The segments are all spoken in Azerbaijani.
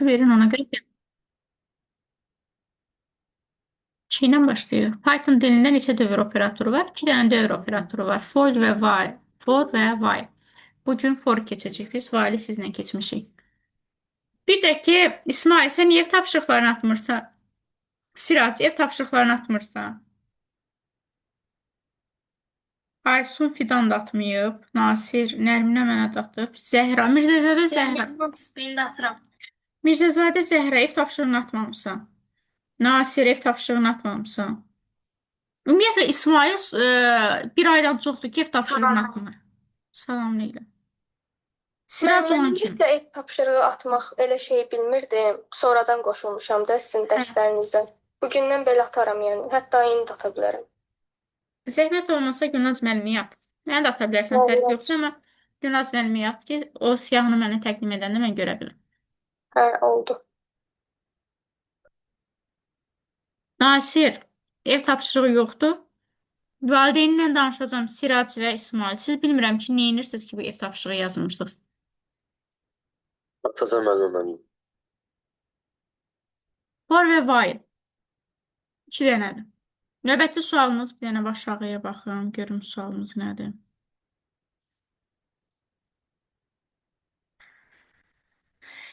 verin ona göre. Çiğdən başlayırıq. Python dilində neçə dövr operatoru var? İki dənə dövr operatoru var. For və while. For və while. Bu gün for keçəcək. Biz while-i sizlə keçmişik. Bir də ki, İsmail, sən ev tapşırıqlarını atmırsan. Sirac, ev tapşırıqlarını atmırsan. Aysun Fidan da atmayıb. Nasir, Nərminə mənə də atıb. Zəhra, Mirzəzadə Zəhra. Beni de atıram. Mirzəzadə Zəhra ev tapşırığını atmamısan. Nasir ev tapşırığını atmamısan. Ümumiyyətlə İsmail bir aydan çoxdur ki, ev tapşırığını Salam. atmır. Salam Leyla. Sirac Mən onun kimi. ümumiyyətlə ev tapşırığı atmaq elə şey bilmirdim. Sonradan qoşulmuşam da sizin Hə. dərslərinizdən. Bugündən belə ataram yəni. Hətta indi də ata bilərəm. Zəhmət olmasa Gülnaz müəllimi yap. Mənə də ata bilərsən, fərq Vallahi. yoxsa, amma Gülnaz müəllimi yap ki, o siyahını mənə təqdim edəndə mən görə bilim. Hə, oldu. Nasir, ev tapşırığı yoxdur. Valideynlə danışacağım, Sirac və İsmail. Siz bilmirəm ki, nə edirsiniz ki, bu ev tapşırığı yazmırsınız. Atacağım müəllimə mənim. For və while. İki dənədir. Növbəti sualımız, bir dənə aşağıya baxım, görüm sualımız nədir.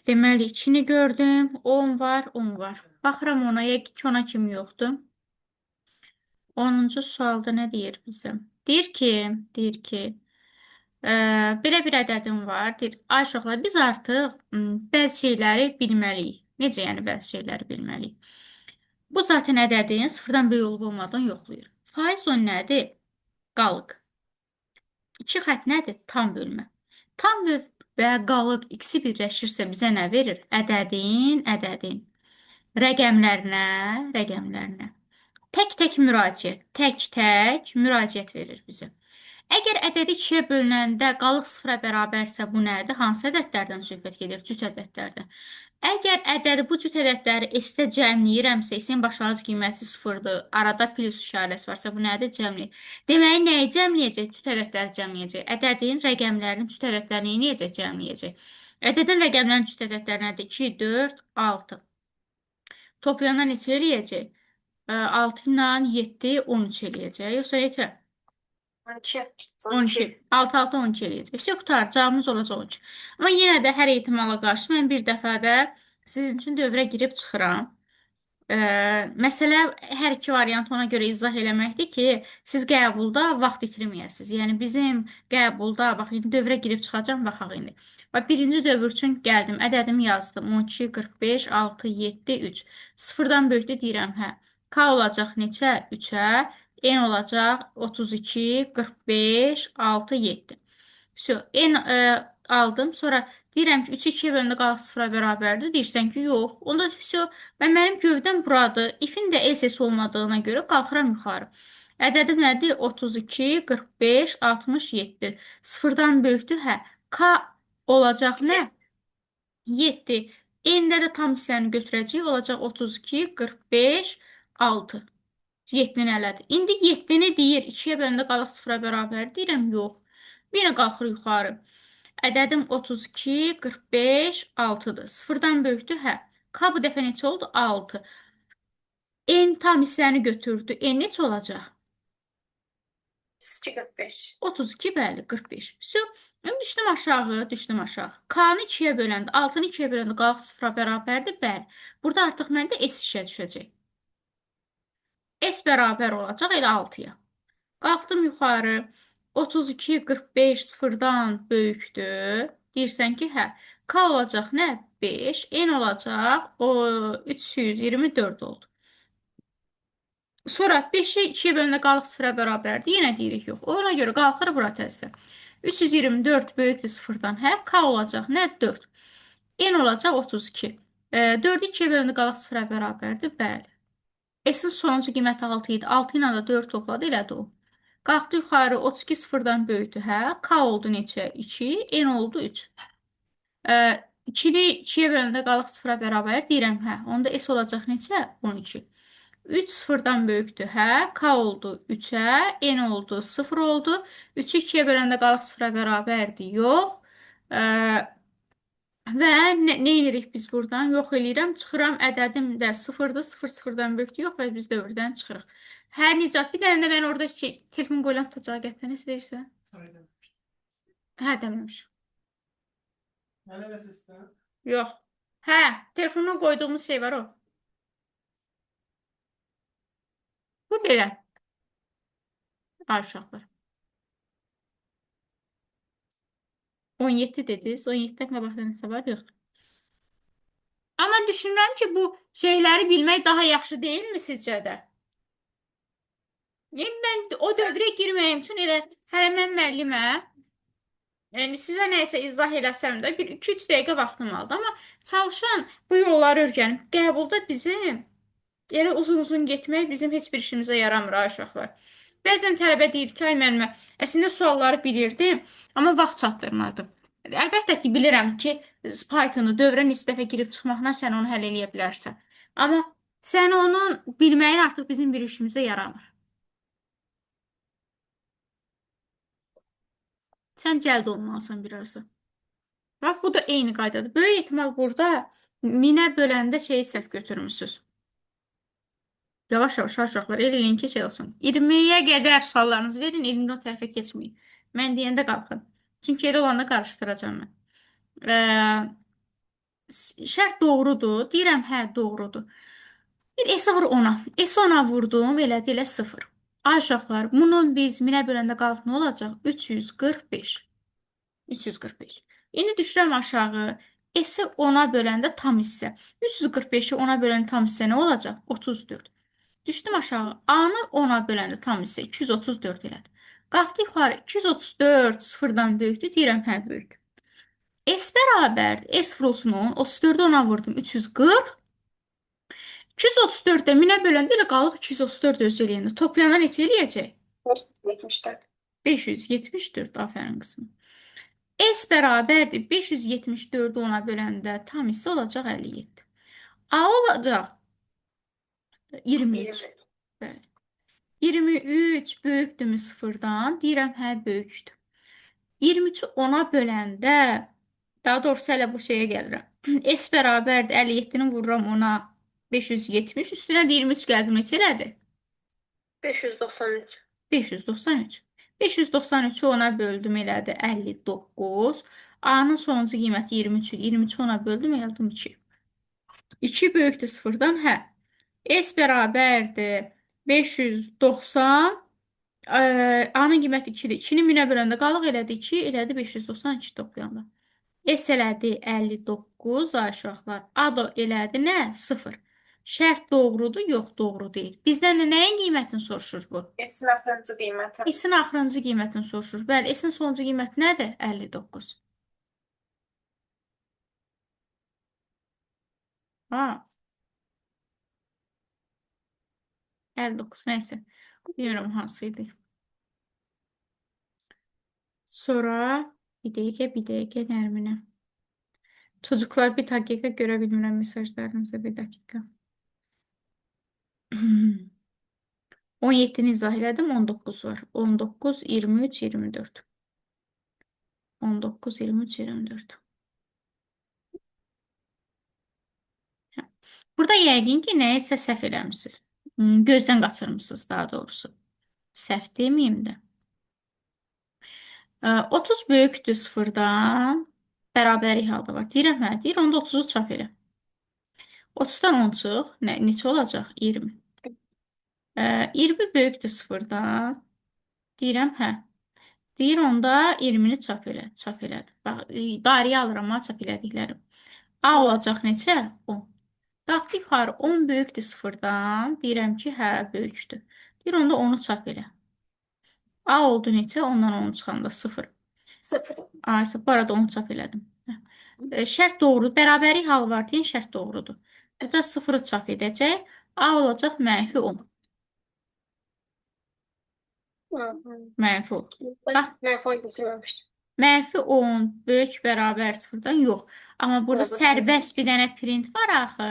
Deməli, 2-ni gördüm, 10 var, 10 var. Baxıram ona, yəqin ki, ona kimi yoxdur. 10-cu sualda nə deyir bizə? Deyir ki, belə bir ədədim var. Deyir, ay uşaqlar, biz artıq bəzi şeyləri bilməliyik. Necə yəni bəzi şeyləri bilməliyik? Bu zaten ədədin sıfırdan böyük olub olmadığını yoxlayır. Faiz o nədir? Qalıq. İki xətt nədir? Tam bölmə. Tam və qalıq ikisi birləşirsə bizə nə verir? Ədədin rəqəmlərinə tək-tək müraciət verir bizə. Əgər ədədi ikiyə bölünəndə qalıq sıfıra bərabərsə bu nədir? Hansı ədədlərdən söhbət gedir? Cüt ədədlərdən. Əgər ədədi bu cüt ədədləri S-də cəmləyirəmsə, S-in başlanğıc qiyməti sıfırdır, arada plus işarəsi varsa bu nədir? Cəmləyir. Deməli, nəyi cəmləyəcək? Cüt ədədləri cəmləyəcək. Ədədin rəqəmlərinin cüt ədədlərini eləyəcək? Cəmləyəcək. Ədədin rəqəmlərinin cüt ədədləri nədir? 2, 4, 6. Toplayanda neçə eləyəcək? 6 ilə 7, 13 eləyəcək. Yoxsa neçə? 12. 12. 6, 6, 12 eləyəcək. Все, qutar. Cavabımız olacaq 12. Amma yenə də hər ehtimala qarşı mən bir dəfə də sizin üçün dövrə girib çıxıram. Məsələ hər iki variant ona görə izah eləməkdir ki, siz qəbulda vaxt itirməyəsiniz. Yəni bizim qəbulda, bax indi dövrə girib çıxacağam, baxaq indi. Bax birinci dövr üçün gəldim, ədədimi yazdım. 12, 45, 6, 7, 3. Sıfırdan böyükdür deyirəm, hə. K olacaq neçə? 3-ə. N olacaq 32, 45, 6, 7. Все, aldım. Sonra deyirəm ki, 3-ü 2-yə böləndə qalıq sıfıra bərabərdir. Deyirsən ki, yox. Onda все, mənim gövdəm buradır. If-in də else olmadığına görə qalxıram yuxarı. Ədədim nədir? 32, 45, 67. Sıfırdan böyükdür, hə. K olacaq nə? 7. N-də də tam hissəni götürəcəyik. Olacaq 32, 45, 6. 7-ni elədi. İndi 7-ni deyir, 2-yə böləndə qalıq sıfıra bərabər. Deyirəm, yox. Bir yenə qalxır yuxarı. Ədədim 32, 45, 6-dır. Sıfırdan böyükdür, hə. K bu dəfə neçə oldu? 6. N tam hissəni götürdü. N neçə olacaq? 32, 45. 32, bəli, 45. Все. Düşdüm aşağı. K-nı 2-yə böləndə, 6-nı 2-yə böləndə qalıq sıfıra bərabərdir, bəli. Burada artıq məndə S işə düşəcək. S bərabər olacaq elə 6-ya. Qalxdım yuxarı. 32, 45 sıfırdan böyükdür. Deyirsən ki, hə. K olacaq nə? 5. N olacaq 324 oldu. Sonra 5-i 2-yə bölündə qalıq sıfıra bərabərdir. Yenə deyirik yox. Ona görə qalxır bura təzə. 324 böyükdür sıfırdan. Hə, K olacaq nə? 4. N olacaq 32. 4-ü 2-yə bölündə qalıq sıfıra bərabərdir. Bəli. S-in sonuncu qiyməti 6 idi. 6 ilə də 4 topladı, elədi o. Qalxdı yuxarı, 32 sıfırdan böyükdür, hə? K oldu neçə? 2, N oldu 3. 2-ni 2-yə böləndə qalıq sıfıra bərabər, deyirəm, hə. Onda S olacaq neçə? 12. 3 sıfırdan böyükdür, hə? K oldu 3-ə, N oldu 0 oldu. 3-ü 2-yə böləndə qalıq sıfıra bərabərdir, yox. Və nə edirik biz buradan? Yox eləyirəm, çıxıram, ədədim də sıfırdır, sıfır sıfırdan böyükdür, yox və biz dövrdən çıxırıq. Hə, Nicat, bir dənə də mən orada şey, telefon qoyulan tutacağı gətirən istəyirsən? Hə, deməmiş. Yox. Hə, telefonuna qoyduğumuz şey var o. Bu belə. Ay uşaqlar. 17 dediniz. 17-dən qabaqda nəsə var? Yox. Amma düşünürəm ki, bu şeyləri bilmək daha yaxşı deyilmi sizcə də? Yəni, mən o dövrə girməyim üçün elə hələ mən müəlliməm. Yəni sizə nəsə izah eləsəm də bir 2-3 dəqiqə vaxtım aldı, amma çalışın bu yolları öyrənib. Qəbulda bizim elə uzun-uzun getmək bizim heç bir işimizə yaramır ay uşaqlar. Bəzən tələbə deyir ki, ay müəllimə, əslində sualları bilirdim, amma vaxt çatdırmadım. Əlbəttə ki, bilirəm ki, Pythonu dövrə neçə dəfə girib çıxmaqla sən onu həll eləyə bilərsən. Amma sən onun bilməyin artıq bizim bir işimizə yaramır. Sən cəld olmalısan biraz da. Bax, bu da eyni qaydadır. Böyük ehtimal burada minə böləndə şeyi səhv götürmüsünüz. Yavaş-yavaş uşaqlar el eləyin ki, şey olsun. 20-yə qədər suallarınızı verin, 20-də o tərəfə keçməyin. Mən deyəndə qalxın. Çünki elə olanda qarışdıracağım mən. Şərt doğrudur. Deyirəm, hə, doğrudur. Bir S vur 10-a. S 10-a vurdum, elədi, elə 0. Ay uşaqlar, bunun biz minə böləndə qalx nə olacaq? 345. 345. İndi düşürəm aşağı. S-i 10-a böləndə tam hissə. 345-i 10-a böləndə tam hissə nə olacaq? 34. Düşdüm aşağı. A-nı 10-a böləndə tam hissə 234 elədi. Qalxdı yuxarı. 234 sıfırdan böyükdür. Deyirəm, hə, böyük. S bərabərdir. S vurulsun 34-ü 10-a vurdum. 340. 234-də 1000-ə böləndə elə qalıq 234 öz eləyəndə. Toplayanda neçə eləyəcək? 74. 574. Aferin qızım. S bərabərdir. 574-ü 10-a böləndə tam hissə olacaq 57. A olacaq 23. Bəli. 23 böyükdürmü sıfırdan? Deyirəm, hə, böyükdür. 23-ü 10-a böləndə, daha doğrusu hələ bu şeyə gəlirəm. S bərabərdir. 57-ni vururam 10-a 570. Üstünə də 23 gəldim. Neçə elədi? 593. 593. 593-ü 10-a böldüm elədi 59. A-nın sonuncu qiyməti 23 idi. 23-ü 10-a böldüm elədim 2. 2 böyükdür sıfırdan, hə. S bərabərdir 590. A-nın qiyməti 2-dir. 2-ni 1000-ə böləndə qalıq elədi 2, elədi 592 toplayanda. S elədi 59 ay uşaqlar. A da elədi nə? 0. Şərt doğrudur, yox doğru deyil. Bizdən nəyin qiymətini soruşur bu? S-in axırıncı qiyməti. S-in axırıncı qiymətini soruşur. Bəli, S-in sonuncu qiyməti nədir? 59. Ha, 59 nəysə. Bilmirəm hansı idi. Sonra bir dəqiqə Nərminə. Çocuklar bir dəqiqə görə bilmirəm mesajlarınızı bir dəqiqə. 17-ni izah elədim, 19 var. 19, 23, 24. 19, 23, 24. Burada yəqin ki, nəyisə səhv eləmişsiniz. Gözdən qaçırmışsınız daha doğrusu. Səhv deməyim də. 30 böyükdür sıfırdan. Bərabərlik halda var. Deyirəm, hə, deyir, onda 30-u çap elə. 30-dan 10 çıx. Neçə olacaq? 20. 20 böyükdür sıfırdan. Deyirəm, hə. Deyir, onda 20-ni çap elə. Çap elədim. Bax, dairəyə alıram, ha, çap elədiklərim. A olacaq neçə? 10. Qalxdı yuxarı 10 böyükdür sıfırdan. Deyirəm ki, hə, böyükdür. Deyir, onda 10-u çap elə. A oldu neçə? Ondan 10 çıxanda 0. 0. Aysə, bu arada 10 çap elədim. Şərt doğrudur. Bərabərlik halı var deyin, şərt doğrudur. Burada 0-ı çap edəcək. A olacaq mənfi 10. Mənfi 10. Bax, Mən fayda düşünməmişdim. mənfi 10 böyük bərabər 0-dan yox. Amma burada Burada sərbəst bir dənə print var axı.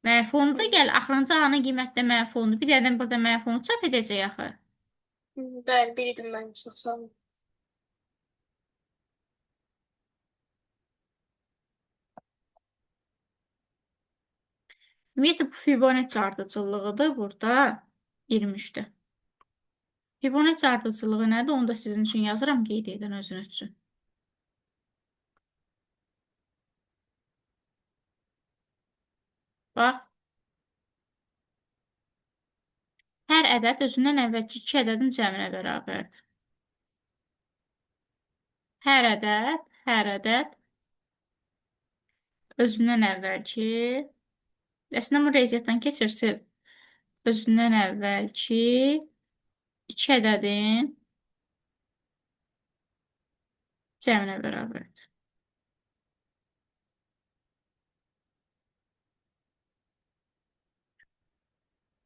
Mənfi 10 da gəl. Axırıncı A-nın qiymətdə mənfi 10-dur. Bir dədən burada mənfi 10 çap edəcək axı. Bəli, bildim mən çox sağ olun. Ümumiyyətlə, bu Fibonacci ardıcıllığıdır burada 23-də. Fibonacci ardıcıllığı nədir? Onu da sizin üçün yazıram qeyd edən özünüz üçün. Bax, hər ədəd özündən əvvəlki iki ədədin cəminə bərabərdir. Hər ədəd özündən əvvəlki, əslində bu riyaziyyatdan keçirsiniz. Özündən əvvəlki iki ədədin cəminə bərabərdir.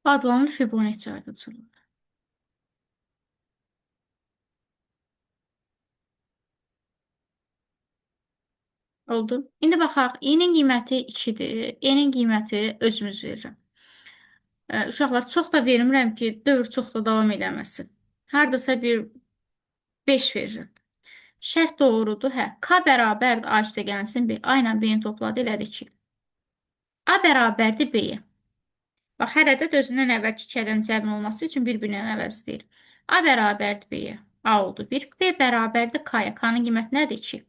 Adlanır Fibonacci ardıcıllığı. Oldu. İndi baxaq, i-nin qiyməti 2-dir, e-nin qiyməti özümüz verirəm. Uşaqlar, çox da vermirəm ki, dövr çox da davam eləməsin. Hardasa bir 5 verirəm. Şərt doğrudur, hə. K bərabərdir A üstə gəlsin B. A ilə B-ni topladı, elədi 2. A bərabərdir B-yə. Bax, hər ədəd özündən əvvəlki 2 ədədin cəmin olması üçün bir-birinin əvəzləyir. A bərabərdir B-yə. A oldu 1. B bərabərdir K-ya. K-nın qiyməti nədir? 2.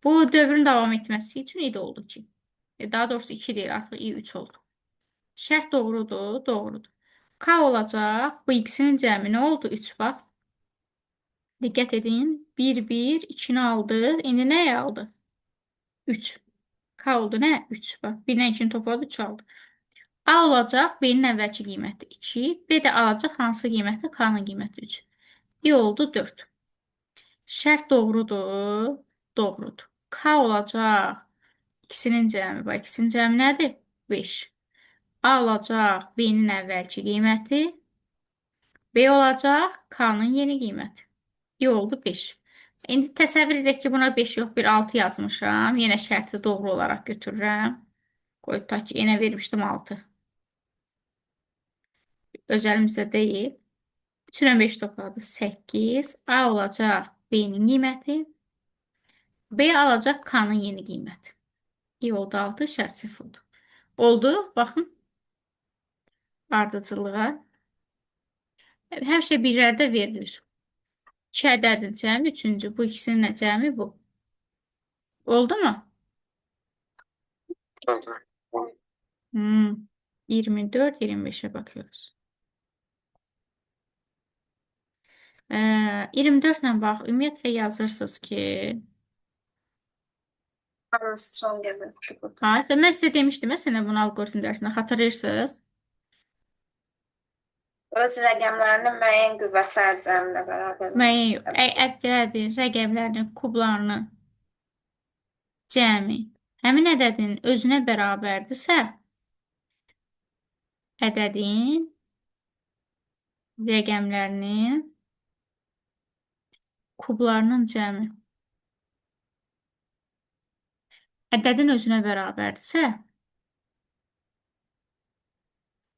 Bu dövrün davam etməsi üçün i də oldu 2. Daha doğrusu 2 deyil, artıq i 3 oldu. Şərt doğrudur, doğrudur. K olacaq. Bu x-inin cəmi nə oldu? 3 bax. Diqqət edin. 1, 1, 2-ni aldı. İndi nəyə aldı? 3. K oldu nə? 3. Bax, 1-lə 2-ni topladı, 3 aldı. A olacaq. B-nin əvvəlki qiyməti 2. B də alacaq hansı qiyməti? K-nın qiyməti 3. I oldu 4. Şərt doğrudur, doğrudur. K olacaq. İkisinin cəmi. Bax, ikisinin cəmi nədir? 5. A olacaq B-nin əvvəlki qiyməti. B olacaq K-nın yeni qiyməti. I oldu 5. İndi təsəvvür edək ki, buna 5 yox, bir 6 yazmışam. Yenə şərti doğru olaraq götürürəm. Qoy, ta ki, yenə vermişdim 6. Özəlimizdə deyil. 3 ilə 5 topladı 8. A olacaq B-nin qiyməti. B alacaq K-nın yeni qiyməti. I oldu 6, şərt 0 oldu. Oldu, baxın. Ardıcılığa. Həmişə birlərdə verilir. 2 ədədin cəmi 3-cü. Bu ikisinin nə cəmi bu. Oldu mu? 24, 25'e bakıyoruz. 24 ilə bax, ümumiyyətlə yazırsınız ki, Armstrong gəlir. mən sizə demişdim, məsələn, bunu algoritm dərsində xatırlayırsınız. Öz rəqəmlərinin müəyyən qüvvətlər cəminə bərabər. Müəyyən yox, ədədin, rəqəmlərinin kublarının cəmi həmin ədədin özünə bərabərdirsə, ədədin rəqəmlərinin kublarının cəmi ədədin özünə bərabərdirsə,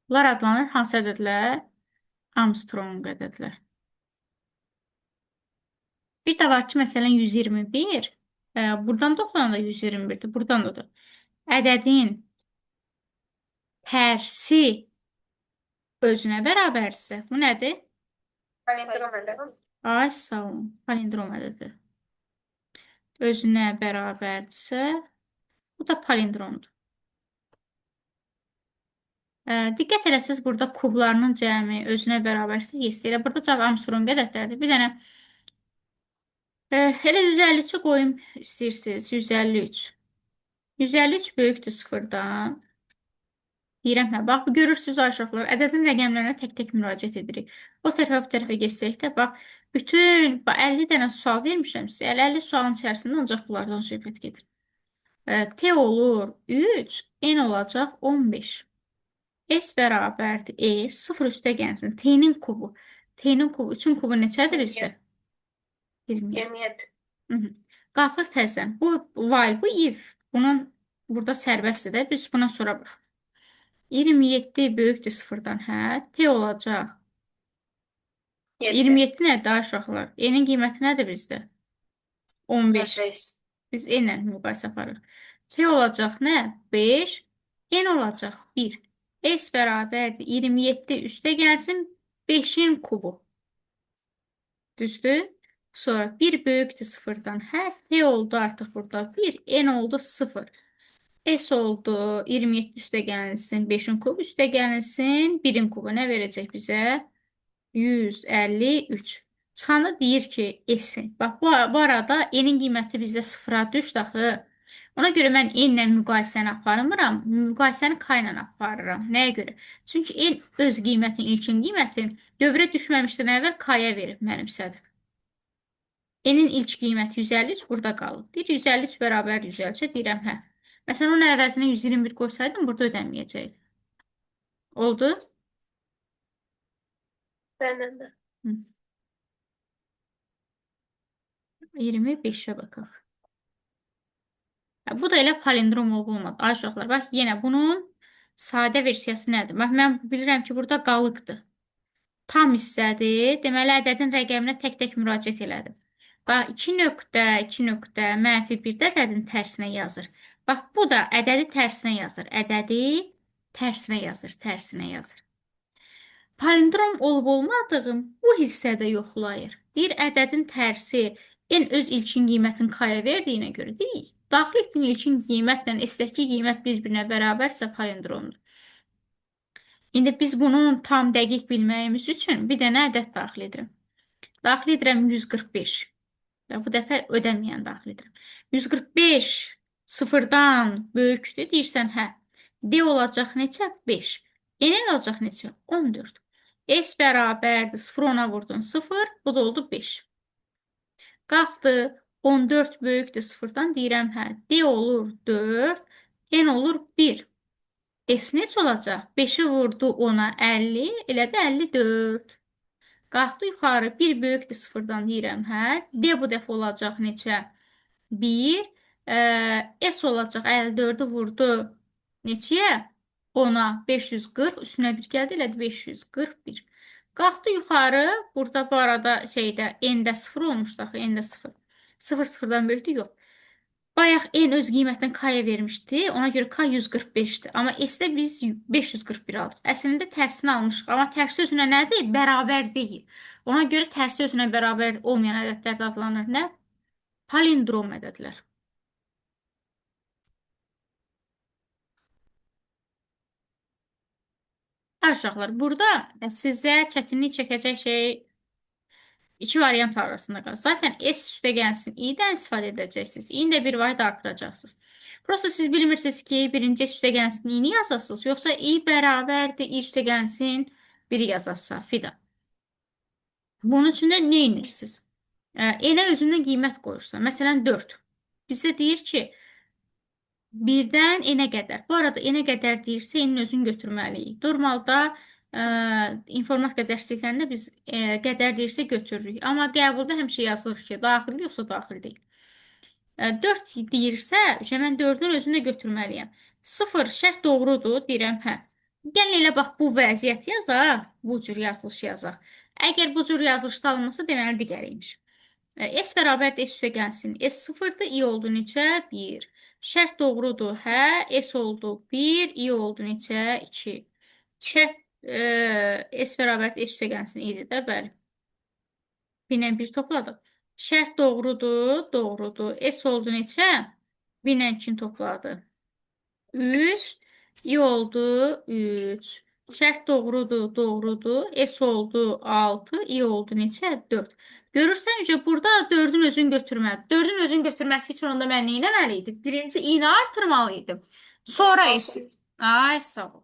bunlar adlanır hansı ədədlər? Armstrong ədədlər. Bir də var ki, məsələn, 121. Buradan da oxunan da 121'dir. Buradan da. Ədədin tərsi özünə bərabərdirsə, bu nədir? Palindrom ədədi. Ay, sağ olun. Palindrom ədədi. Özünə bərabərdirsə, bu da palindromdur. Diqqət eləsiniz, burada kublarının cəmi özünə bərabərsə, yes deyil. Burada cavab Armstrong ədədlərdir. Bir dənə elə 153 qoyum istəyirsiniz. 153. 153 böyükdür 0-dan. Deyirəm, hə, bax, görürsünüz, aşağılar, ədədin rəqəmlərinə tək-tək müraciət edirik. O tərəfə, bu tərəfə geçsək də, bax, bütün 50 dənə sual vermişəm sizə. 50 sualın içərisində ancaq bunlardan söhbət gedir. T olur 3, N olacaq 15. S bərabərdir E, 0 üstə gəlsin. T'nin kubu. T'nin kubu, 3-ün kubu neçədir bizdə? 27. 27. Qalxır təzən. Bu while, bu if. Bunun burada sərbəstdir də. Biz buna sonra bax. 27 böyükdür 0-dan, hə? T olacaq. 27 nədir uşaqlar? E-nin qiyməti nədir bizdə? 15. Biz E ilə müqayisə aparırıq. T olacaq nə? 5. N olacaq 1. S bərabərdir 27 üstə gəlsin 5-in kubu. Düzdür? Sonra 1 böyükdür 0-dan. Hər P oldu artıq burada 1. N oldu 0. S oldu 27 üstə gəlsin 5-in kubu üstə gəlsin 1-in kubu. Nə verəcək bizə? 153. Çıxanda deyir ki, S. Bax, bu arada N'in qiyməti bizdə sıfıra düşdü axı. Ona görə mən N ilə müqayisəni aparmıram. Müqayisəni K ilə aparıram. Nəyə görə? Çünki N öz qiymətini, ilkin qiymətini dövrə düşməmişdən əvvəl K-ya verib mənimsədir. N'in ilk qiyməti 153 burada qalıb. Deyir 153 bərabər 153 deyirəm hə. Məsələn, onun əvəzinə 121 qoysaydım burada ödənməyəcəkdi. Oldu? Bəli də. 25'e baxaq. Bu da elə palindrom olmadı. Ay uşaqlar, bax, yenə bunun sadə versiyası nədir? Bax, mən bilirəm ki, burada qalıqdır. Tam hissədir. Deməli, ədədin rəqəminə tək-tək müraciət elədim. Bax, 2 nöqtə, 2 nöqtə, -1-də ədədin tərsinə yazır. Bax, bu da ədədi tərsinə yazır. Ədədi tərsinə yazır, tərsinə yazır. Palindrom olub-olmadığım bu hissədə yoxlayır. Deyir, ədədin tərsi n öz ilkin qiymətini k-ya verdiyinə görə deyil. Daxil etdiyin ilkin qiymətlə s-dəki qiymət bir-birinə bərabərsə palindromdur. İndi biz bunun tam dəqiq bilməyimiz üçün bir dənə ədəd daxil edirəm. Daxil edirəm 145. Və bu dəfə ödəməyən daxil edirəm. 145 sıfırdan böyükdür, deyirsən hə. D olacaq neçə? 5. N olacaq neçə? 14. S bərabərdir. 0 ona vurdun 0. Bu da oldu 5. Qalxdı. 14 böyükdür 0-dan deyirəm hə. D olur 4. N olur 1. S neçə olacaq? 5-i vurdu 10-a 50. Elədi 54. Qalxdı yuxarı. 1 böyükdür 0-dan deyirəm hə. D bu dəfə olacaq neçə? 1. S olacaq 54-ü vurdu. Neçəyə? 10-a 540, üstünə 1 gəldi, elədi 541. Qalxdı yuxarı, burada bu arada şeydə, n-də 0 olmuşdu axı, n-də 0. 0 0-dan böyükdür, yox. Bayaq n öz qiymətini k-ya vermişdi, ona görə k 145-dir. Amma s-də biz 541 aldıq. Əslində tərsini almışıq, amma tərsi özünə nədir? Bərabər deyil. Ona görə tərsi özünə bərabər olmayan ədədlər də adlanır. Nə? Palindrom ədədlər. Aşağılar. Burada sizə çətinlik çəkəcək şey iki variant arasında qalır. Zaten S üstə gəlsin, i-dən istifadə edəcəksiniz. i-ni də bir vahid artıracaqsınız. Prosta siz bilmirsiniz ki, birinci S üstə gəlsin, i-ni yazasınız, yoxsa i bərabərdir, i üstə gəlsin, biri yazasınız, fidan. Bunun üçün də nə edirsiniz? N-ə özündən qiymət qoyursan. Məsələn, 4. Bizə deyir ki, 1-dən n-ə qədər. Bu arada n-ə qədər deyirsə, n-in özünü götürməliyik. Normalda informatika dərsliklərində biz qədər deyirsə götürürük. Amma qəbulda həmişə yazılır ki, daxil yoxsa daxil deyil. 4 deyirsə, mən 4-ün özünü də götürməliyəm. 0 şərt doğrudur, deyirəm hə. Gəlin elə bax, bu vəziyyət yazaq, bu cür yazılış yazaq. Əgər bu cür yazılışda alınmasa, deməli digəriymiş. S bərabərdir, S üstə gəlsin. S 0-dır, i oldu neçə? 1. Şərt doğrudur, hə. S oldu 1, i oldu neçə? 2. Şərt S bərabərdir, S üstə gəlsin, i-dir də, bəli. 1-lə 1 topladıq. Şərt doğrudur, doğrudur. S oldu neçə? 1-lə 2-ni topladı. 3, i oldu 3. Şərt doğrudur, doğrudur. S oldu 6, i oldu neçə? 4. Görürsən ki, burada 4-ün özünü götürmədi. 4-ün özünü götürməsi üçün onda mən nə etməli idim? Birinci i-ni artırmalı idim. Sonra s. Ay, sağ ol.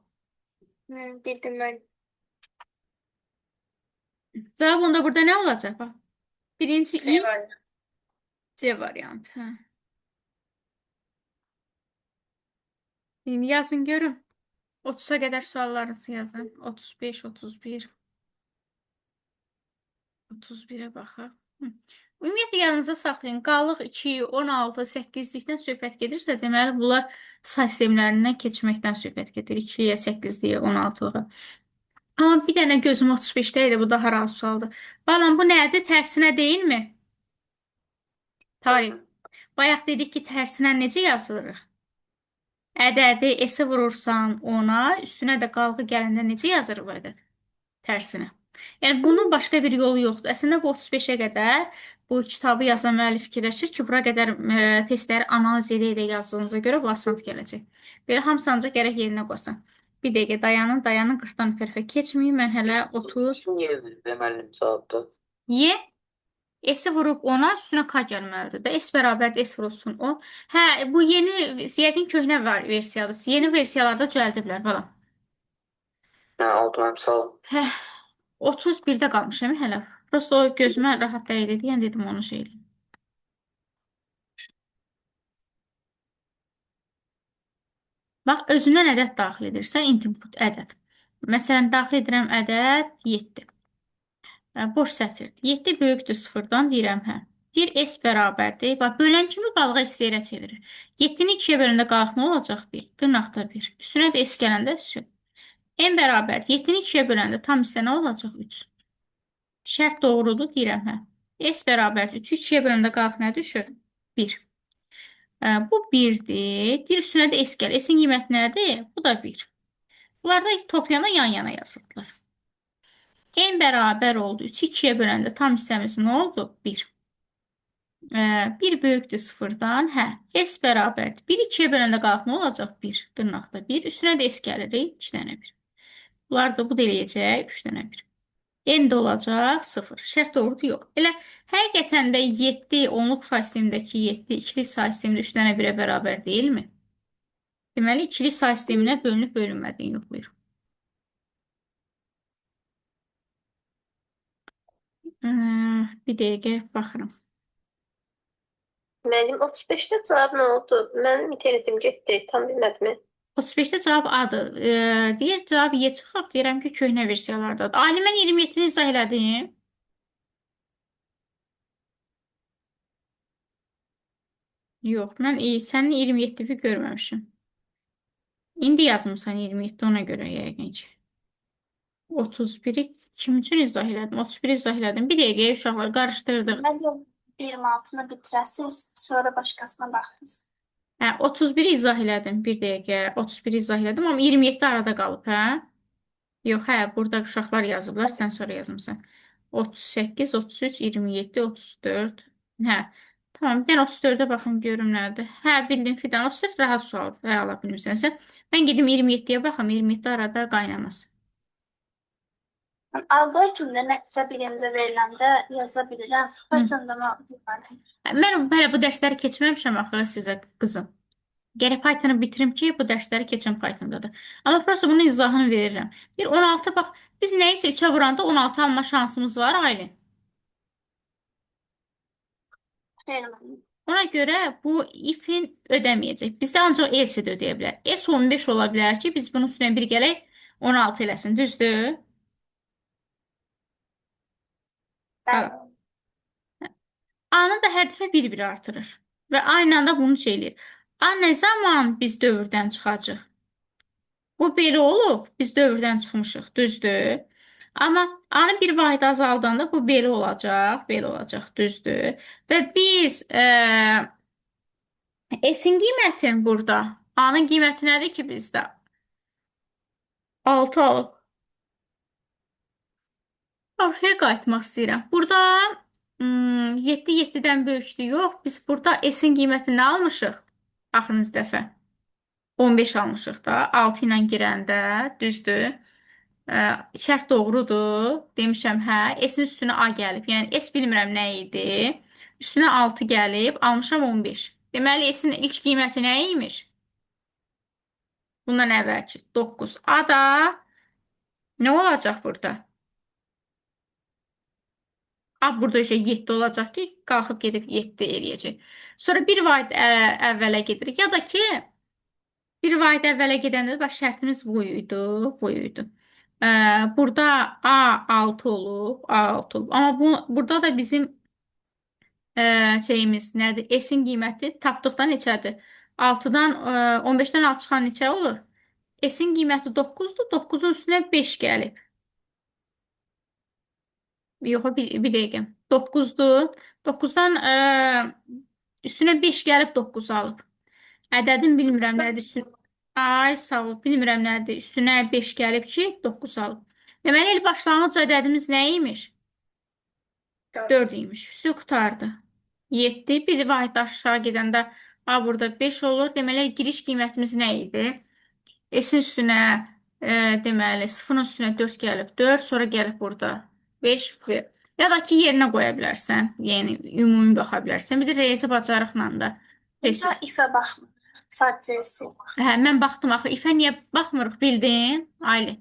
Bildim mən. Cavab onda burada nə olacaq? Bax. Birinci C i, variantı. C variantı. Hə. Yazın görüm. 30-a qədər suallarınızı yazın. 35, 31. 31-ə baxaq. Ümumiyyətlə, yanınıza saxlayın. Qalıq 2, 16, 8-likdən söhbət gedirsə, deməli, bunlar say sistemlərindən keçməkdən söhbət gedir. 2-liyə, 8-liyə, 16-lığa. Amma bir dənə gözüm 35-də idi, bu daha rahat sualdır. Balam, bu nədir? Tərsinə deyilmi? Tarix. Bayaq dedik ki, tərsinə necə yazılır? Ədədi S-i vurursan ona, üstünə də qalğı gələndə necə yazır bu ədəd? Tərsinə. Yəni bunun başqa bir yolu yoxdur. Əslində bu 35-ə qədər bu kitabı yazan müəllif fikirləşir ki, bura qədər testləri analiz edə-edə yazdığınıza görə bu asan gələcək. Belə hamısı ancaq gərək yerinə qoysan. Bir dəqiqə dayanın, 40-dan o tərəfə keçməyin. Mən hələ 30 Niyə müəllim cavabda? Y S vurub ona üstünə K gəlməlidir də. S bərabərdir S vurulsun o. Hə, bu yeni yəqin köhnə versiyadır. Yeni versiyalarda düzəldiblər bala. Hə, oldu müəllim, sağ olun. Hə, 31-də qalmışam hələ. Prosta o gözümə rahat dəydi deyən dedim onu şey eləyim. Bax, özündən ədəd daxil edirsən, input ədəd. Məsələn, daxil edirəm ədəd 7. Boş sətir. 7 böyükdür 0-dan deyirəm hə. Deyir S bərabərdir. Bax, bölən kimi qalığa istəyirə çevirir. 7-ni 2-yə böləndə qalıq nə olacaq? 1. Dırnaqda 1. Üstünə də S gələndə sün. N bərabər 7-ni 2-yə böləndə tam hissə nə olacaq? 3. Şərt doğrudur deyirəm hə. S bərabər 3-ü 2-yə böləndə qalıq nə düşür? 1. Bu 1-dir. Deyir üstünə də S gəl. S-in qiyməti nədir? Bu da 1. Bunlar da toplayanda yan-yana yazıldılar. N bərabər oldu. 3-ü 2-yə böləndə tam hissəmiz nə oldu? 1. 1 böyükdür 0-dan. Hə, S bərabərdir. 1-i 2-yə böləndə qalıq nə olacaq? 1. Dırnaqda 1. Üstünə də S gəlirik. 2 dənə 1. Bunlar da bu da eləyəcək. 3 dənə 1. N də olacaq 0. Şərt doğrudur, yox. Elə həqiqətən də 7 onluq say sistemindəki 7 ikilik say sistemində 3 dənə 1-ə bərabər deyilmi? Deməli, ikilik say sisteminə bölünüb bölünmədiyini yoxlayır. Bir dəqiqə baxıram. Müəllim 35-də cavab nə oldu? Mənim internetim getdi, tam bilmədim. 35-də cavab A-dır. Deyir, cavab Y çıxıb. Deyirəm ki, köhnə versiyalardadır. Ali, mən 27-ni izah elədim. Yox, mən sənin 27-ni görməmişim. İndi yazmısan 27, ona görə yəqin ki. 31-i kim üçün izah elədim? 31-i izah elədim. Bir dəqiqə uşaqlar qarışdırdıq. Məncə 26-nı bitirəsiniz, sonra başqasına baxdınız. Hə, 31-i izah elədim. Bir dəqiqə 31-i izah elədim, amma 27 arada qalıb, hə? Yox, hə, burada uşaqlar yazıblar, sən sonra yazmısan. 38, 33, 27, 34. Hə, tamam, bir dənə 34-ə baxın görüm nədir. Hə, bildim Fidan, 34 rahat sual, hə, ala bilmirsənsə. Mən gedim 27-yə baxım, 27 arada qaynamaz. Alqoritmdə nəticə birinci veriləndə yaza bilirəm. Pythonda mı? Mən hələ bu dərsləri keçməmişəm axı sizə qızım. Gərək Python'ı bitirim ki, bu dərsləri keçəm Python'dadır. Amma prosta bunun izahını verirəm. Bir 16 bax, biz nəyisə 3-ə vuranda 16 alma şansımız var, Aylin. Ona görə bu if-in ödəməyəcək. Bizdə ancaq else də ödəyə bilər. S 15 ola bilər ki, biz bunun üstünə bir gələk 16 eləsin, düzdür? A-nı da hər dəfə bir-bir artırır. Və aynı anda bunu şey eləyir. A nə zaman biz dövrdən çıxacaq? Bu belə olub, biz dövrdən çıxmışıq, düzdür? Amma A-nı bir vahid azaldanda bu belə olacaq, düzdür? Və biz S-in qiymətini burada, A-nın qiyməti nədir ki bizdə? 6 alıb. Arxaya qayıtmaq istəyirəm. Burada 7 7-dən böyükdür, yox. Biz burada S-in qiymətini nə almışıq? Axırıncı dəfə. 15 almışıq da. 6 ilə girəndə, düzdür. Şərt doğrudur. Demişəm, hə. S-in üstünə A gəlib. Yəni S bilmirəm nə idi. Üstünə 6 gəlib. Almışam 15. Deməli, S-in ilk qiyməti nə imiş? Bundan əvvəlki 9. A da nə olacaq burada? Burada 7 olacaq ki, qalxıb gedib 7 eləyəcək. Sonra bir vahid əvvələ gedirik. Ya da ki, bir vahid əvvələ gedəndə bax şərtimiz bu idi. Burada A6 olub, A6 olub. Amma burada da bizim şeyimiz nədir? S-in qiyməti tapdıqda neçədir? 6-dan 15-dən 6 çıxan neçə olur? S-in qiyməti 9-dur. 9-un üstünə 5 gəlib. Yox, bir dəqiqə. 9-dur. 9-dan üstünə 5 gəlib 9 alıb. Ədədin bilmirəm nədir üstünə. Ay, sağ ol. Bilmirəm nədir. Üstünə 5 gəlib ki, 9 alıb. Deməli, il başlanğıc ədədimiz nə imiş? 4 imiş. Üstü qutardı. 7. Bir vahid aşağı gedəndə A burada 5 olur. Deməli, giriş qiymətimiz nə idi? S-in üstünə deməli, sıfırın üstünə 4 gəlib 4. Sonra gəlib burada 5. Ya da ki, yerinə qoya bilərsən. Yəni, ümumi baxa bilərsən. Bir də reyzi bacarıqla da. Burada ifə baxmır. Sadəcə S. Hə, mən baxdım axı. İfə niyə baxmırıq, bildin? Ayli.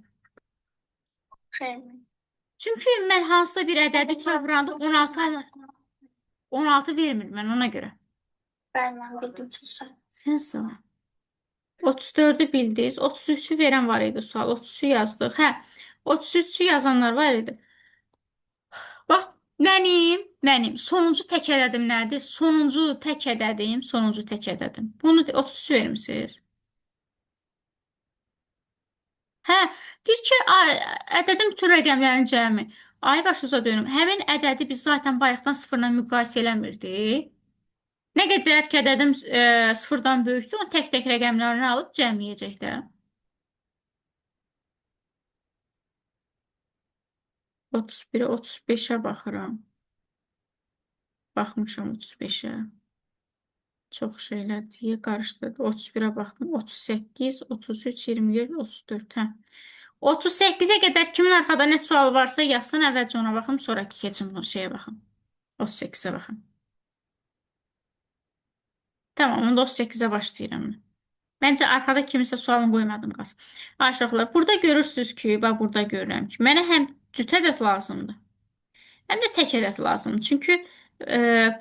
Xeyr. Çünki mən hansısa bir ədədi çevranda 16 alır. 16 vermir mən ona görə. Bəli, mən bildim çıxsa. Sən sağ ol. 34'ü bildiniz. 33'ü veren var idi sual. 33'ü yazdık. Hə, 33'ü yazanlar var idi. Bax, mənim sonuncu tək ədədim nədir? Sonuncu tək ədədim. Bunu 33 vermisiniz. Hə, deyir ki, ədədin bütün rəqəmlərin cəmi. Ay başınıza dönüm. Həmin ədədi biz zaten bayaqdan sıfırla müqayisə eləmirdik. Nə qədər ki, ədədim sıfırdan böyükdür, onu tək-tək rəqəmlərini alıb cəmləyəcək də. 31'e 35'e baxıram. Baxmışam 35'e. Çox şeylər qarışdırdı. 31'e baxdım. 38, 33, 27, 34. Hə. 38'e qədər kimin arxada nə sual varsa yazsın, əvvəlcə ona baxım, sonraki keçim bu şeyə baxım. 38'e baxım. Tamam, onda 38'e başlayıram. Məncə arxada kimisə sualını qoymadım qaz. Aşağılar, burada görürsünüz ki, bax burada görürəm ki, mənə həm cüt ədəd lazımdır, həm də tək ədəd lazımdır. Çünki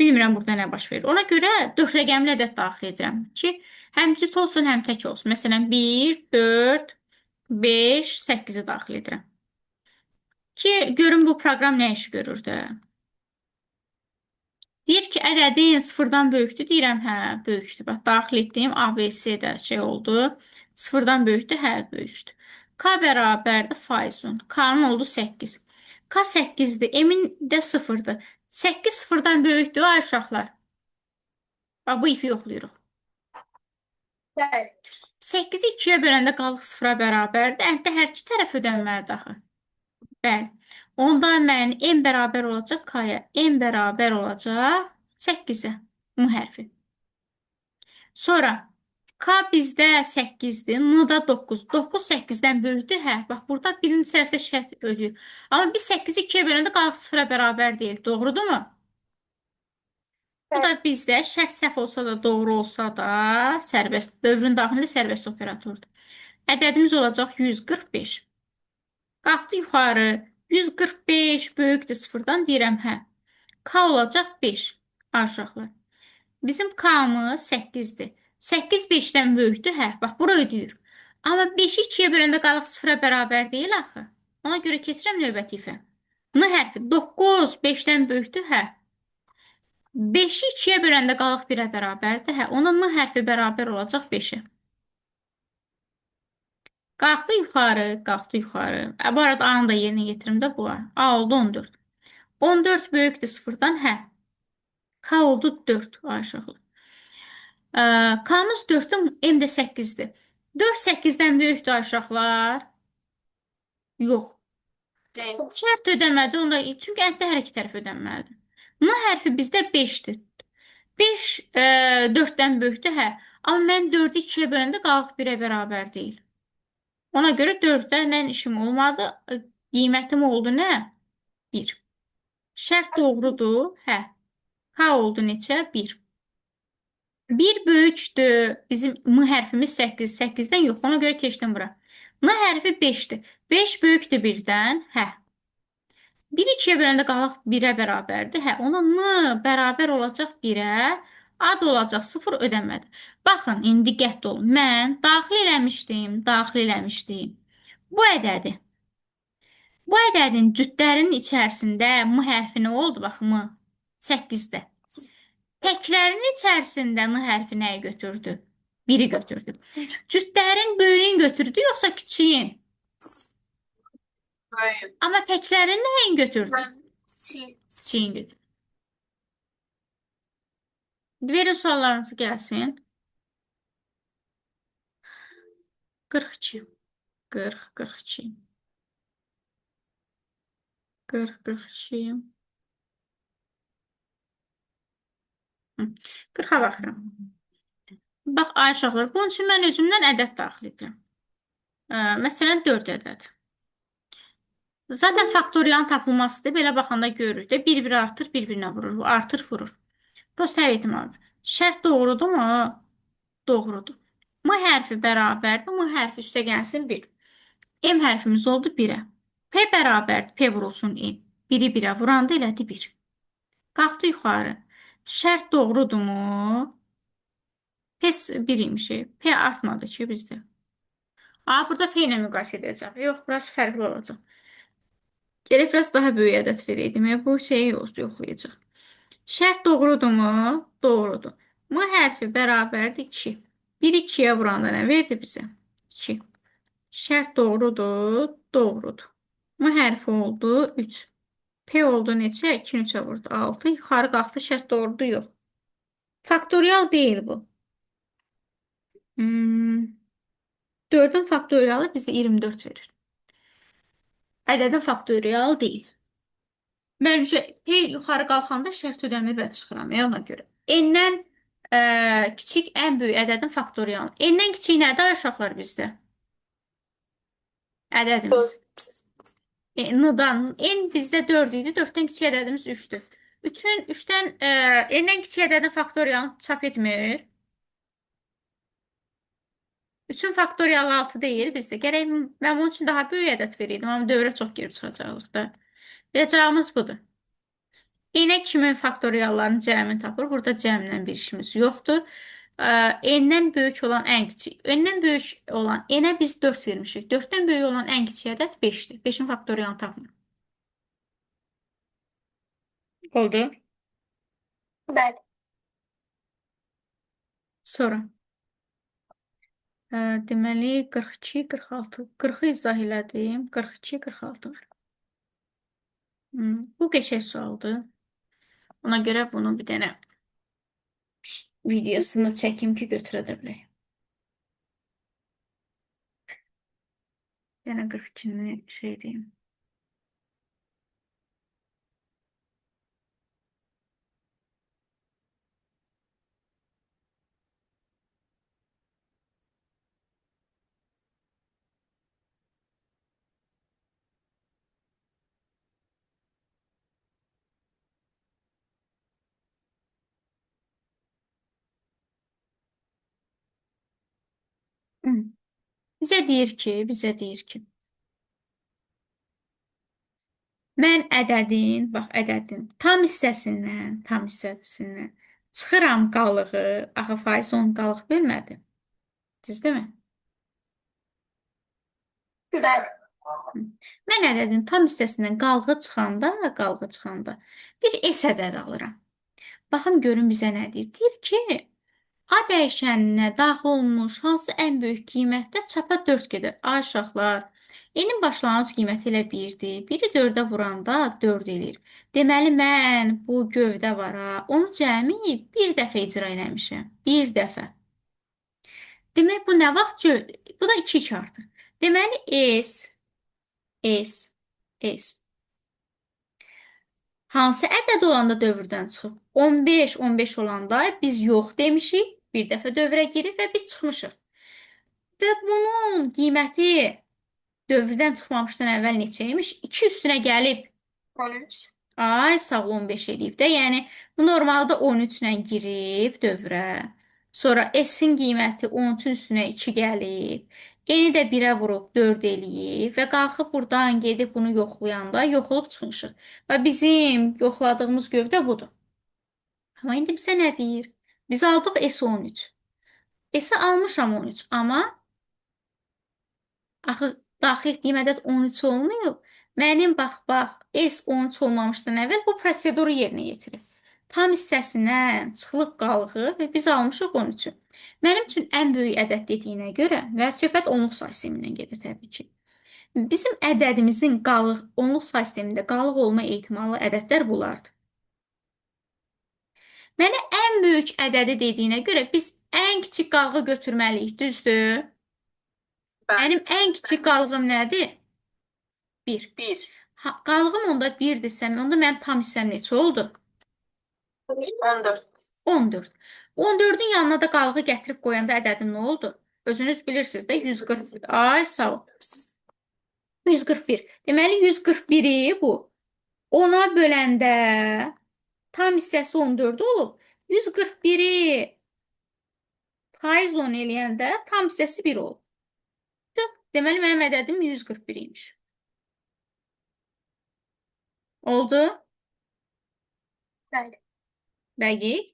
bilmirəm burada nə baş verir. Ona görə 4 rəqəmli ədəd daxil edirəm ki, həm cüt olsun, həm tək olsun. Məsələn, 1, 4, 5, 8-i daxil edirəm. Ki, görün bu proqram nə iş görür də. Deyir ki, ədədin sıfırdan böyükdür. Deyirəm, hə, böyükdür. Bax, daxil etdiyim ABC də şey oldu. Sıfırdan böyükdür, hə, böyükdür. K bərabərdir faizun. K-nın oldu 8. K 8-dir, M-in də 0-dır. 8 sıfırdan böyükdür, ay uşaqlar. Bax, bu ifi yoxlayırıq. Bəli. 8-i 2-yə böləndə qalıq 0-a bərabərdir. Ənddə hər iki tərəf ödənməlidir axı. Bəli. Onda mən n bərabər olacaq k-ya. N bərabər olacaq 8-ə. M hərfi. Sonra k bizdə 8-dir. N da 9. 9 8-dən böyükdür. Hə, bax burada birinci tərəfdə şərt ödəyir. Amma biz 8-i 2-yə böləndə qalıq 0-a bərabər deyil. Doğrudurmu? Bu da bizdə şərt səhv olsa da, doğru olsa da, sərbəst, dövrün daxilində sərbəst operatordur. Ədədimiz olacaq 145. Qalxdı yuxarı. 145 böyükdür sıfırdan, deyirəm, hə. K olacaq 5. Aşağılar. Bizim K-mız 8-dir. 8 5-dən böyükdür, hə. Bax, bura ödəyir. Amma 5-i 2-yə böləndə qalıq 0-a bərabər deyil axı. Ona görə keçirəm növbəti ifə. N hərfi 9 5-dən böyükdür, hə. 5-i 2-yə böləndə qalıq 1-ə bərabərdir, hə. Ona N hərfi bərabər olacaq 5-ə. Qalxdı yuxarı, qalxdı yuxarı. Bu arada A-nı da yerinə yetirim də bu var. A oldu 14. 14 böyükdür sıfırdan, hə. K oldu 4 aşağılı. K-mız 4'dür, M də 8-dir. 4 8-dən böyükdür aşağılar. Yox. Şərt ödəmədi, onda, çünki ənddə hər iki tərəf ödənməlidir. N hərfi bizdə 5-dir. 5 4-dən böyükdür, hə. Amma mən 4-ü 2-yə böləndə qalıq 1-ə bərabər deyil. Ona görə 4-lə işim olmadı. Qiymətim oldu nə? 1. Şərt doğrudur. Hə. H oldu neçə? 1. 1 böyükdür. Bizim M hərfimiz 8. 8-dən yox. Ona görə keçdim bura. N hərfi 5-dir. 5 böyükdür 1-dən. Hə. 1 2-yə böləndə qalıq 1-ə bərabərdir. Hə. Ona N bərabər olacaq 1-ə. Ad olacaq 0 ödənmədi. Baxın, indi diqqətli olun. Mən daxil eləmişdim. Bu ədədi. Bu ədədin cütlərinin içərisində M hərfi nə oldu? Bax, M 8-də. Təklərinin içərisində N hərfi nəyi götürdü? 1-i götürdü. Cütlərin böyüyün götürdü, yoxsa kiçiyin? Amma təklərin nəyin götürdü? Kiçiyin götürdü. Verin suallarınızı gəlsin. 42. 40, 42. 40, 42. Hı, 40-a baxıram. Bax, ay uşaqlar, bunun üçün mən özümdən ədəd daxil edirəm. Məsələn, 4 ədəd. Zaten faktorialın tapılmasıdır. Belə baxanda görürük də, bir-bir artır, bir-birinə vurur. Artır, vurur. Prosta hər ehtimal. Şərt doğrudurmu? Doğrudur. M hərfi bərabərdir. M hərfi üstə gəlsin 1. M hərfimiz oldu 1-ə. P bərabərdir. P vurulsun M. 1-i 1-ə vuranda elədi 1. Qalxdı yuxarı. Şərt doğrudurmu? P 1 imiş. P artmadı ki bizdə. Burada P ilə müqayisə edəcəm. Yox, biraz fərqli olacaq. Gerək biraz daha böyük ədəd verəydim. Bu şeyi yoxlayacaq. Şərt doğrudurmu? Doğrudur. M hərfi bərabərdir 2. 1 2-yə vuranda nə verdi bizə? 2. Şərt doğrudur? Doğrudur. M hərfi oldu 3. P oldu neçə? 2-ni 3-ə vurdu. 6. Yuxarı qalxdı. Şərt doğrudur? Yox. Faktorial deyil bu. 4-ün faktorialı bizə 24 verir. Ədədin faktorialı deyil. Məncə, P yuxarı qalxanda şərt ödəmir və çıxıram. Ona görə. N-dən kiçik ən böyük ədədin faktorialı. N-dən kiçik nədir uşaqlar bizdə? Ədədimiz. N-dan. N bizdə 4 idi. 4-dən kiçik ədədimiz 3-dür. 3-dən N-dən kiçik ədədin faktorialını çap etmir. 3-ün faktorialı 6 deyil bizdə. Gərək mən bunun üçün daha böyük ədəd verəydim. Amma dövrə çox girib çıxacaqlıq da. Və cavabımız budur. N-ə kimin faktoriallarının cəmini tapır? Burada cəmlə bir işimiz yoxdur. N-dən böyük olan ən kiçik. N-dən böyük olan N-ə biz 4 vermişik. 4-dən böyük olan ən kiçik ədəd 5-dir. 5-in faktorialını tapmır. Oldu. Bəli. Sonra. Deməli 42, 46. 40-ı izah elədim. 42, 46 var. Bu qəşəng sualdır. Ona görə bunu bir dənə videosunu çəkim ki, götürə də bilək. Bir dənə 42-ni şey deyim. Bizə deyir ki, mən bax ədədin tam hissəsindən çıxıram qalığı, axı faiz onun qalıq bölmədi. Düzdürmü? Bəli. Mən ədədin tam hissəsindən qalığı çıxanda bir S ədəd alıram. Baxın görün bizə nə deyir? Deyir ki, A dəyişəninə daxil olmuş hansı ən böyük qiymətdə çapa 4 gedir? Ay uşaqlar, N-in başlanğıc qiyməti ilə 1-dir. 1-i 4-ə vuranda 4 eləyir. Deməli, mən bu gövdə var ha, onu cəmi bir dəfə icra eləmişəm. Bir dəfə. Demək, bu nə vaxt gövdə? Bu da 2 artır. Deməli, S. Hansı ədəd olanda dövrdən çıxıb? 15 olanda biz yox demişik. Bir dəfə dövrə girib və biz çıxmışıq. Və bunun qiyməti dövrdən çıxmamışdan əvvəl neçə imiş? 2 üstünə gəlib 13. ay sağ ol 15 eləyib də. Yəni bu normalda 13 ilə girib dövrə. Sonra S-in qiyməti 13-ün üstünə 2 gəlib. N-i də 1-ə vurub 4 eləyib və qalxıb buradan gedib bunu yoxlayanda yoxulub çıxmışıq. Və bizim yoxladığımız gövdə budur. Amma indi bizə nə deyir? Biz aldıq S13. S-i almışam 13, amma axı daxil etdiyim ədəd 13 olmayıb. Mənim bax, S 13 olmamışdan əvvəl bu proseduru yerinə yetirib. Tam hissəsindən çıxılıb qalığı və biz almışıq 13-ü. Mənim üçün ən böyük ədəd dediyinə görə və söhbət onluq say sistemindən gedir təbii ki. Bizim ədədimizin onluq say sistemində qalıq olma ehtimalı ədədlər bunlardır. Mənə ən böyük ədədi dediyinə görə biz ən kiçik qalığı götürməliyik, düzdür? Mənim ən kiçik qalığım nədir? 1. 1. Qalığım onda 1-dirsə, onda mənim tam hissəm neçə oldu? 14. 14. 14-ün yanına da qalığı gətirib qoyanda ədədim nə oldu? Özünüz bilirsiniz də 141. Ay, sağ ol. 141. Deməli 141-i bu 10-a böləndə tam hissəsi 14 olub. 141-i payız 10 eləyəndə tam hissəsi 1 olub. Deməli mənim ədədim 141 imiş. Oldu? Bəli. Dəqiq.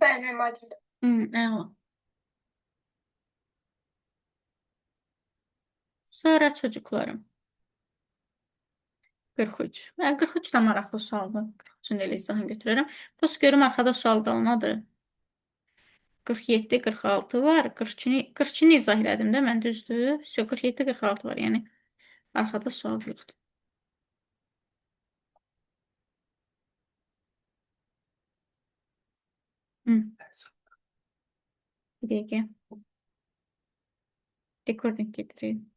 Bəli, Maddə. Əla. Sonra çocuklarım. 43. 43 də maraqlı sualdır. 43-ün də elə izahını götürərəm. Dost görüm arxada sual qalınadır. 47, 46 var. 42-ni izah elədim də mən düzdür. 47, 46 var. Yəni arxada sual yoxdur. Bir dəqiqə. Recording getireyim.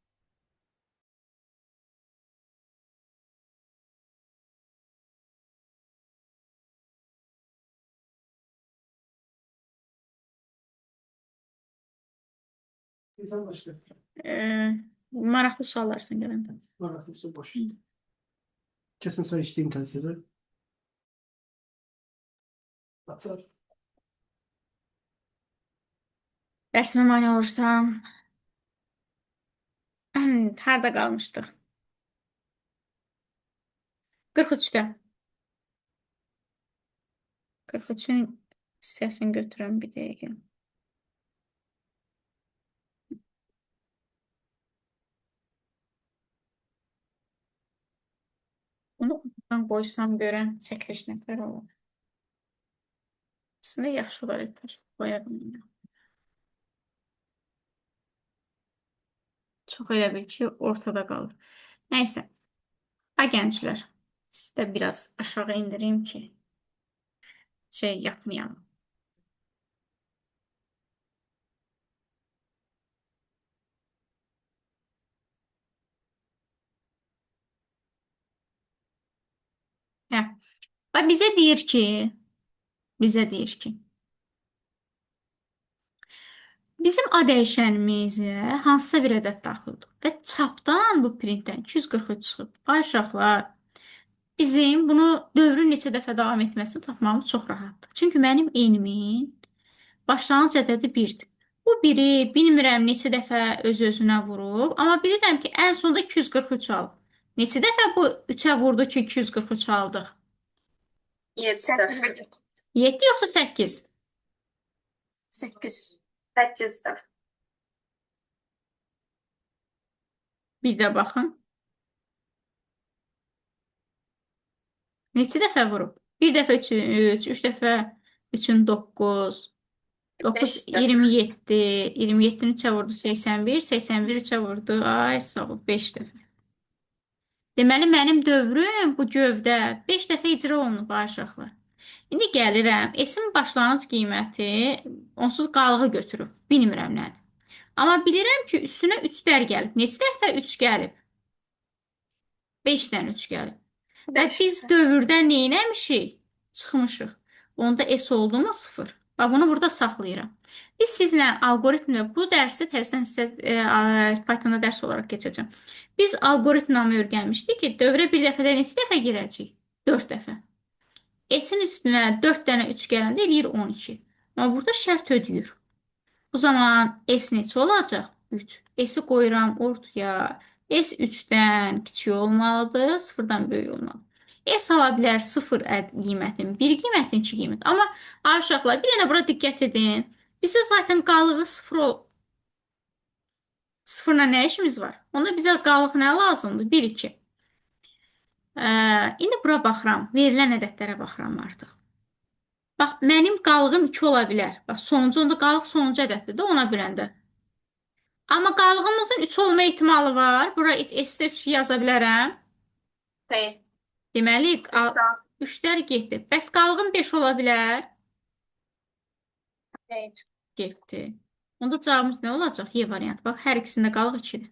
İnsan başka. Maraqlı suallar gələndə. Maraqlısı boş. Kesin sen içtiğin kalitede. Atar. Dərsimə mane olursam. Harda qalmışdıq? 43-də. 43-ün hissəsini götürüm bir dəqiqə. Bunu oradan qoysam görən çəkiliş nətər olur. Aslında yaxşı olar qoyarım. Çox elə bil ki, ortada qalır. Nəysə. Ha, gənclər. Sizi də biraz aşağı indireyim ki, şey yapmayalım. Hə. Bizə deyir ki, bizim A dəyişənimizə hansısa bir ədəd daxildir və çapdan bu printdən 243 çıxıb. Ay uşaqlar, bizim bunu dövrün neçə dəfə davam etməsini tapmamız çox rahatdır. Çünki mənim enimin başlanğıc ədədi 1-dir. Bu biri bilmirəm neçə dəfə öz-özünə vurub, amma bilirəm ki, ən sonda 243 alıb. Neçə dəfə bu 3-ə vurdu ki, 243 aldıq? 7. 7 yoxsa 8? 8. 8. Bir də baxın. Neçə dəfə vurub? 1 dəfə 3, 3 dəfə 3-ün 9, 9, 27, 27-ni 3-ə vurdu 81, 81 3-ə vurdu, ay sağ ol, 5 dəfə. Deməli, mənim dövrüm bu gövdə 5 dəfə icra olunub, ay uşaqlar. İndi gəlirəm, S-in başlanğıc qiyməti onsuz qalığı götürüb, bilmirəm nədir. Amma bilirəm ki, üstünə 3 dər gəlib. Neçə dəfə 3 gəlib? 5 dənə 3 gəlib. Və biz dövrdən neynəmişik? Çıxmışıq. Onda S oldu mu? 0. Bax, bunu burada saxlayıram. Biz sizlə algoritmlə bu dərsi tərsən Pythonda dərs olaraq keçəcəm. Biz algoritmnamı öyrənmişdik ki, dövrə bir dəfədə neçə dəfə girəcək? 4 dəfə. S-in üstünə 4 dənə 3 gələndə eləyir 12. Amma burada şərt ödəyir. O zaman S neçə olacaq? 3. S-i qoyuram ortaya. S 3-dən kiçik olmalıdır, 0-dan böyük olmalıdır. S ala bilər 0 qiymətin, 1 qiymətin, 2 qiymət. Amma ay uşaqlar, bir dənə bura diqqət edin. Bizdə zaten qalığı 0-la nə işimiz var? Onda bizə qalıq nə lazımdır? 1, 2. İndi bura baxıram, verilən ədədlərə baxıram artıq. Bax, mənim qalığım 2 ola bilər. Bax, sonuncu, onda qalıq sonuncu ədəddir də ona biləndə. Amma qalığımızın 3 olma ehtimalı var. Bura S-də 3 yaza bilərəm. Xeyr. Deməli, 3-lər getdi. Bəs qalığım 5 ola bilər? Xeyr. Getdi. Onda cavabımız nə olacaq? Y variantı. Bax, hər ikisində qalıq 2-dir.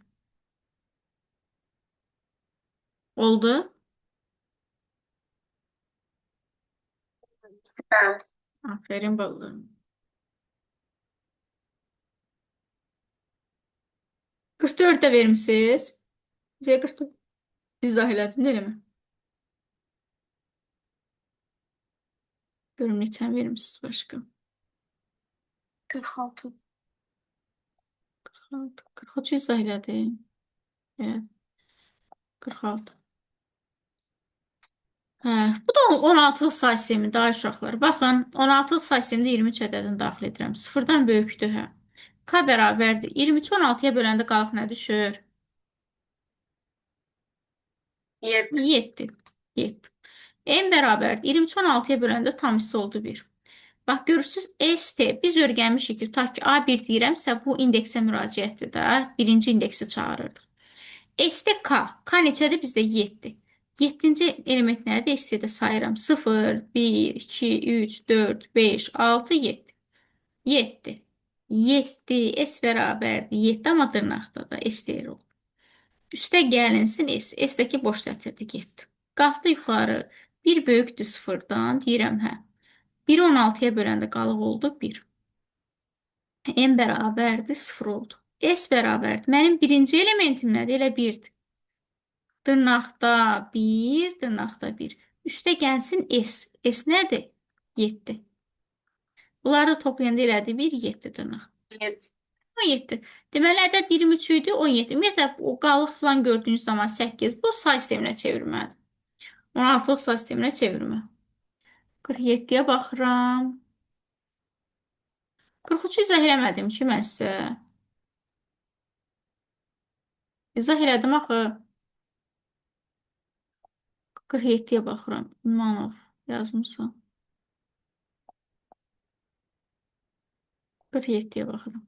Oldu. Hə. Aferin ballarım. 44 də vermisiniz. Bizə 44 izah elədim, eləmi? Görüm neçə vermisiniz başqa. 46. 46. 43 izah elədim. Evet, 46. Hə, bu da 16-lıq say sistemi daha uşaqlar. Baxın, 16-lıq say sistemində 23 ədədini daxil edirəm. Sıfırdan böyükdür, hə. K bərabərdir. 23 16-ya böləndə qalıq nə düşür? 7. 7. 7. N bərabərdir. 23 16-ya böləndə tam hissə oldu 1. Bax, görürsünüz, ST. Biz öyrənmişik ki, ta ki A1 deyirəmsə, bu indeksə müraciətdir də. Birinci indeksi çağırırdıq. ST K. K neçədir? Bizdə 7. 7-ci element nədir? ST-də sayıram. 0, 1, 2, 3, 4, 5, 6, 7. 7. 7. S bərabərdir. 7, amma dırnaqda da S deyir olur. Üstə gəlinsin S. S-dəki boş sətirdə getdi. Qalxdı yuxarı. 1 böyükdür 0-dan. Deyirəm, hə. 1-i 16-ya böləndə qalıq oldu 1. N bərabərdir 0 oldu. S bərabərdir. Mənim birinci elementim nədir? Elə 1-dir. Dırnaqda 1, dırnaqda 1. Üstə gəlsin S. S nədir? 7. Bunları da toplayanda elədi 1, 7 dırnaq. 7. 17. Deməli, ədəd 23 idi, 17. Ümumiyyətlə, o qalıq falan gördüyünüz zaman 8. Bu say sisteminə çevirməlidir. 16-lıq say sisteminə çevirmə. 47-yə baxıram. 43-ü izah eləmədim ki, mən sizə. İzah elədim axı. 47-yə baxıram. İmanov yazmışsan. 47-yə baxıram.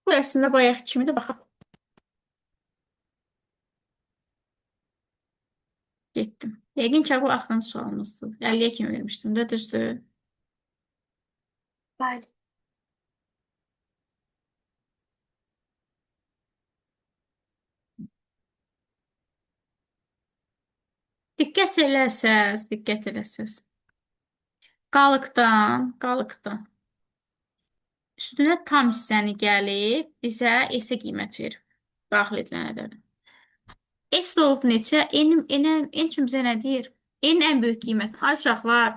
Bu əslində bayaq kimidir, baxaq. Getdim. Yəqin ki, bu axırıncı sualımızdır. 50-yə kimi vermişdim də, düzdür? Bəli. Diqqət eləsəz, diqqət eləsəz. Qalıqdan üstünə tam hissəni gəlib, bizə S-ə qiymət verir. Daxil edilən ədədə. S də olub neçə? N üçün bizə nə deyir? N ən böyük qiymət. Ay uşaqlar,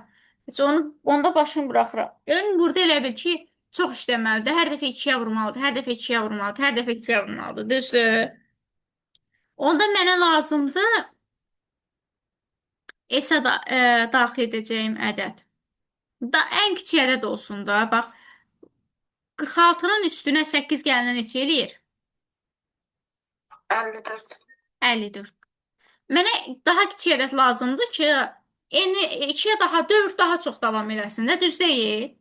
heç onda başını buraxıram. N burada elə bil ki, çox işləməlidir. Hər dəfə 2-yə vurmalıdır, hər dəfə 2-yə vurmalıdır, hər dəfə 2-yə vurmalıdır. Düzdür? Onda mənə lazımdır S-ə daxil edəcəyim ədəd. Ən kiçik ədəd olsun da. Bax, 46-nın üstünə 8 gələnə neçə eləyir? 54. 54. Mənə daha kiçik ədəd lazımdır ki, N-i 2-yə daha 4 daha çox davam eləsin də, düz deyil?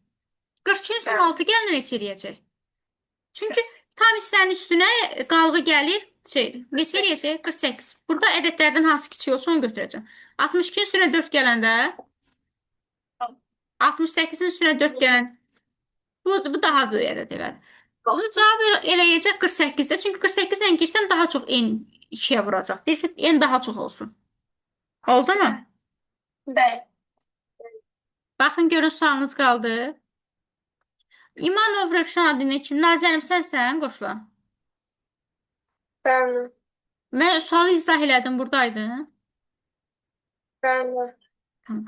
42-nin üstünə 6 gələnə neçə eləyəcək? Çünki tam hissənin üstünə qalğı gəlir, neçə eləyəcək? 48. Burada ədədlərdən hansı kiçik olsa onu götürəcəm. 62-nin üstünə 4 gələndə 68-in üstünə 4 gələn bu daha böyük ədəd elədir. Bunu cavab eləyəcək 48-də. Çünki 48 ilə girsəm daha çox N 2-yə vuracaq. Deyir ki, N daha çox olsun. Oldu mu? Bəli. Baxın, görün sualınız qaldı. İmanov Rövşan adına kim? Nazərim sənsən, qoşulan. Bəli. Mən sualı izah elədim, buradaydın. Bəli. Tamam.